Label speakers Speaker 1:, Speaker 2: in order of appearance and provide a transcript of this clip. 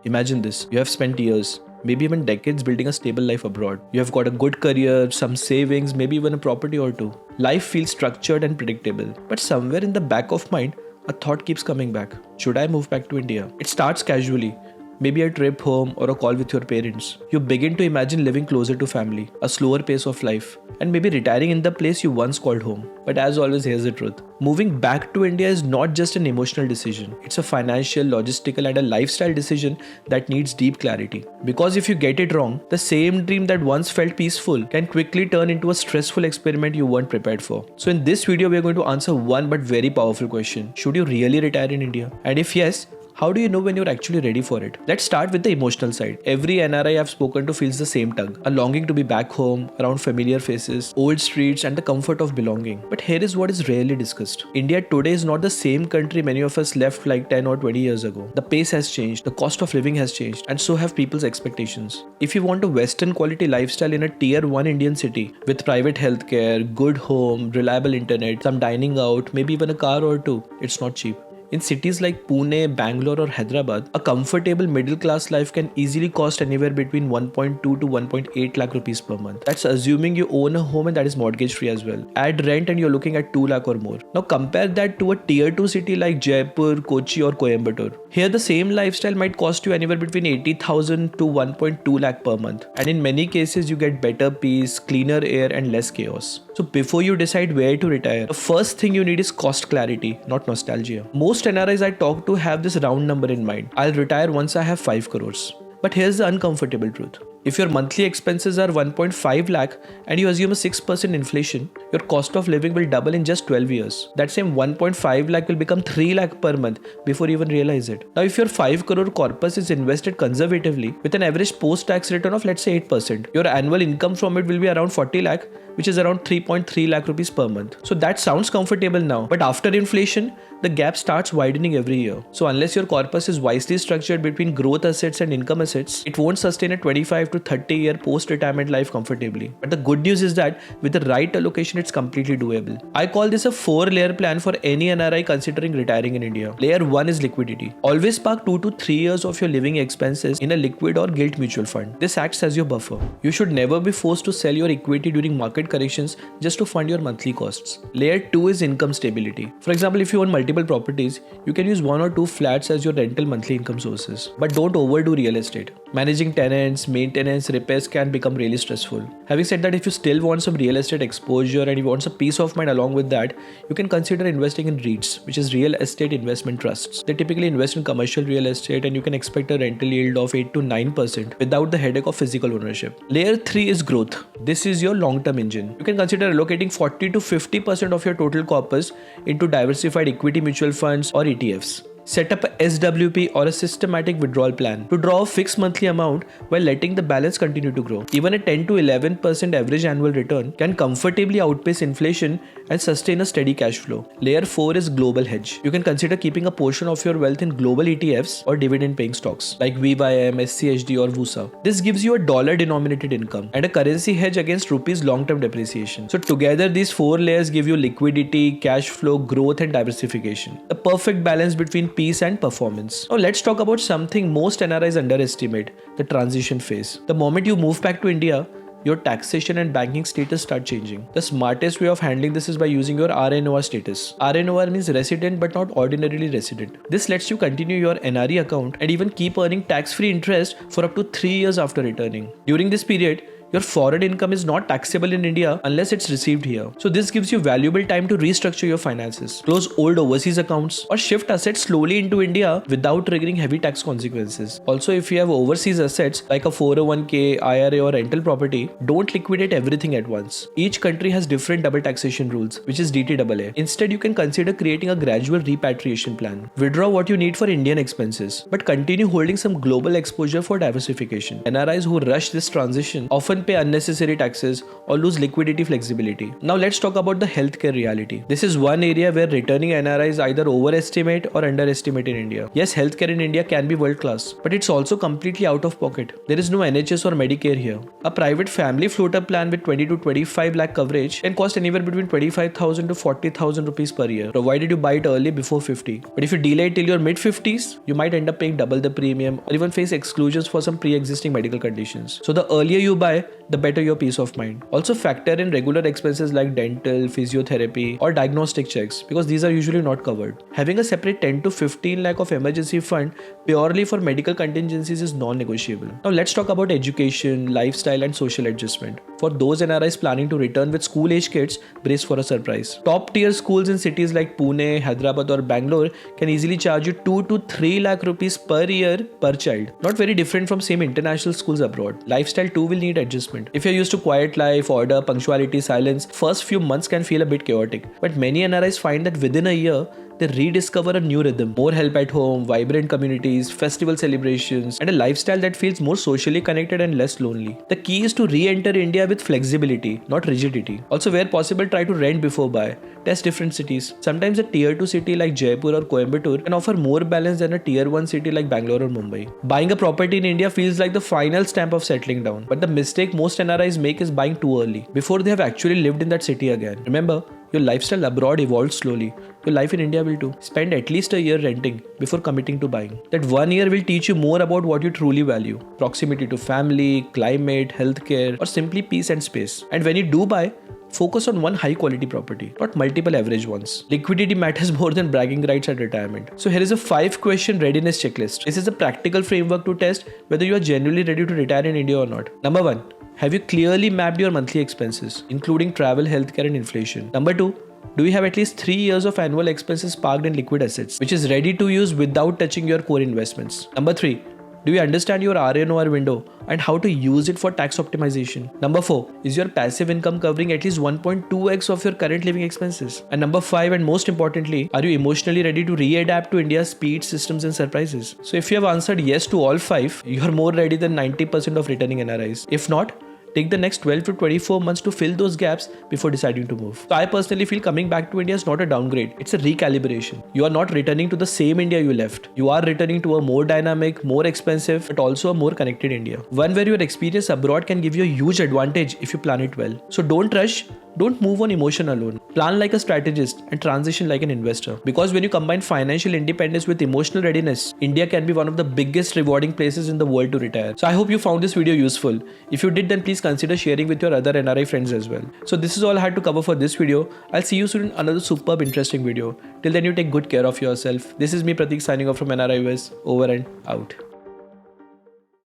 Speaker 1: Imagine this. You have spent years, maybe even decades building a stable life abroad. You have got a good career, some savings, maybe even a property or two. Life feels structured and predictable. But somewhere in the back of mind, a thought keeps coming back. Should I move back to India? It starts casually. Maybe a trip home or a call with your parents. You begin to imagine living closer to family, a slower pace of life, and maybe retiring in the place you once called home. But as always, here's the truth. Moving back to India is not just an emotional decision. It's a financial, logistical, and a lifestyle decision that needs deep clarity. Because if you get it wrong, the same dream that once felt peaceful can quickly turn into a stressful experiment you weren't prepared for. So in this video, we are going to answer one but very powerful question. Should you really retire in India? And if yes, how do you know when you're actually ready for it? Let's start with the emotional side. Every NRI I've spoken to feels the same tug. A longing to be back home, around familiar faces, old streets, and the comfort of belonging. But here is what is rarely discussed. India today is not the same country many of us left like 10 or 20 years ago. The pace has changed, the cost of living has changed, and so have people's expectations. If you want a Western quality lifestyle in a tier 1 Indian city with private healthcare, good home, reliable internet, some dining out, maybe even a car or two, it's not cheap. In cities like Pune, Bangalore or Hyderabad, a comfortable middle class life can easily cost anywhere between 1.2 to 1.8 lakh rupees per month. That's assuming you own a home and that is mortgage free as well. Add rent and you're looking at 2 lakh or more. Now compare that to a tier 2 city like Jaipur, Kochi or Coimbatore. Here the same lifestyle might cost you anywhere between 80,000 to 1.2 lakh per month. And in many cases you get better peace, cleaner air and less chaos. So before you decide where to retire, the first thing you need is cost clarity, not nostalgia. Most NRIs I talk to have this round number in mind. I'll retire once I have 5 crores. But here's the uncomfortable truth. If your monthly expenses are 1.5 lakh and you assume a 6% inflation, your cost of living will double in just 12 years. That same 1.5 lakh will become 3 lakh per month before you even realize it. Now if your 5 crore corpus is invested conservatively with an average post-tax return of let's say 8%, your annual income from it will be around 40 lakh, which is around 3.3 lakh rupees per month. So that sounds comfortable now, but after inflation, the gap starts widening every year. So unless your corpus is wisely structured between growth assets and income assets, it won't sustain a 25 to 30 year post-retirement life comfortably. But the good news is that with the right allocation, it's completely doable. I call this a 4-layer plan for any NRI considering retiring in India. Layer 1 is liquidity. Always park 2 to 3 years of your living expenses in a liquid or gilt mutual fund. This acts as your buffer. You should never be forced to sell your equity during market corrections just to fund your monthly costs. Layer 2 is income stability. For example, if you own multiple properties, you can use 1 or 2 flats as your rental monthly income sources. But don't overdo real estate. Managing tenants, maintenance, repairs can become really stressful. Having said that, if you still want some real estate exposure and you want some peace of mind along with that, you can consider investing in REITs, which is real estate investment trusts. They typically invest in commercial real estate and you can expect a rental yield of 8 to 9% without the headache of physical ownership. Layer 3 is growth. This is your long-term engine. You can consider allocating 40 to 50% of your total corpus into diversified equity mutual funds or ETFs. Set up a SWP or a systematic withdrawal plan to draw a fixed monthly amount while letting the balance continue to grow. Even a 10 to 11% average annual return can comfortably outpace inflation and sustain a steady cash flow. Layer 4 is global hedge. You can consider keeping a portion of your wealth in global ETFs or dividend paying stocks like VYM, SCHD or VUSA. This gives you a dollar denominated income and a currency hedge against rupees long-term depreciation. So together these 4 layers give you liquidity, cash flow, growth and diversification. The perfect balance between peace and performance. Now let's talk about something most NRIs underestimate, the transition phase. The moment you move back to India, your taxation and banking status start changing. The smartest way of handling this is by using your RNOR status. RNOR means resident but not ordinarily resident. This lets you continue your NRE account and even keep earning tax-free interest for up to 3 years after returning. During this period, your foreign income is not taxable in India unless it's received here. So this gives you valuable time to restructure your finances, close old overseas accounts, or shift assets slowly into India without triggering heavy tax consequences. Also, if you have overseas assets like a 401k, IRA or rental property, don't liquidate everything at once. Each country has different double taxation rules, which is DTAA. Instead, you can consider creating a gradual repatriation plan. Withdraw what you need for Indian expenses, but continue holding some global exposure for diversification. NRIs who rush this transition often pay unnecessary taxes or lose liquidity flexibility. Now let's talk about the healthcare reality. This is one area where returning NRIs either overestimate or underestimate in India. Yes, healthcare in India can be world class, but it's also completely out of pocket. There is no NHS or Medicare here. A private family floater plan with 20 to 25 lakh coverage can cost anywhere between 25,000 to 40,000 rupees per year, provided you buy it early before 50. But if you delay it till your mid 50s, you might end up paying double the premium or even face exclusions for some pre-existing medical conditions. So the earlier you buy, the better your peace of mind. Also factor in regular expenses like dental, physiotherapy or diagnostic checks, because these are usually not covered. Having a separate 10 to 15 lakh of emergency fund purely for medical contingencies is non-negotiable. Now let's talk about education, lifestyle and social adjustment. For those NRIs planning to return with school-age kids, brace for a surprise. Top-tier schools in cities like Pune, Hyderabad or Bangalore can easily charge you 2 to 3 lakh rupees per year per child. Not very different from same international schools abroad. Lifestyle too will need adjustment. If you're used to quiet life, order, punctuality, silence, first few months can feel a bit chaotic. But many NRIs find that within a year, they rediscover a new rhythm, more help at home, vibrant communities, festival celebrations, and a lifestyle that feels more socially connected and less lonely. The key is to re-enter India with flexibility, not rigidity. Also, where possible, try to rent before buy. Test different cities. Sometimes a tier 2 city like Jaipur or Coimbatore can offer more balance than a tier 1 city like Bangalore or Mumbai. Buying a property in India feels like the final stamp of settling down. But the mistake most NRIs make is buying too early, before they have actually lived in that city again. Remember, your lifestyle abroad evolves slowly. Your life in India will too. Spend at least a year renting before committing to buying. That 1 year will teach you more about what you truly value. Proximity to family, climate, healthcare, or simply peace and space. And when you do buy, focus on one high quality property, not multiple average ones. Liquidity matters more than bragging rights at retirement. So here is a 5-question readiness checklist. This is a practical framework to test whether you are genuinely ready to retire in India or not. Number 1. Have you clearly mapped your monthly expenses, including travel, healthcare and inflation? Number 2. Do you have at least 3 years of annual expenses parked in liquid assets, which is ready to use without touching your core investments? Number 3. Do you understand your RNOR window and how to use it for tax optimization? Number 4. Is your passive income covering at least 1.2x of your current living expenses? And number 5, and most importantly, are you emotionally ready to readapt to India's speed, systems and surprises? So if you have answered yes to all 5, you are more ready than 90% of returning NRIs. If not, take the next 12 to 24 months to fill those gaps before deciding to move. So I personally feel coming back to India is not a downgrade. It's a recalibration. You are not returning to the same India you left. You are returning to a more dynamic, more expensive, but also a more connected India. One where your experience abroad can give you a huge advantage if you plan it well. So don't rush. Don't move on emotion alone. Plan like a strategist and transition like an investor. Because when you combine financial independence with emotional readiness, India can be one of the biggest rewarding places in the world to retire. So I hope you found this video useful. If you did, then please consider sharing with your other NRI friends as well. So this is all I had to cover for this video. I'll see you soon in another superb interesting video. Till then, you take good care of yourself. This is me Pratik signing off from NRIs. Over and out.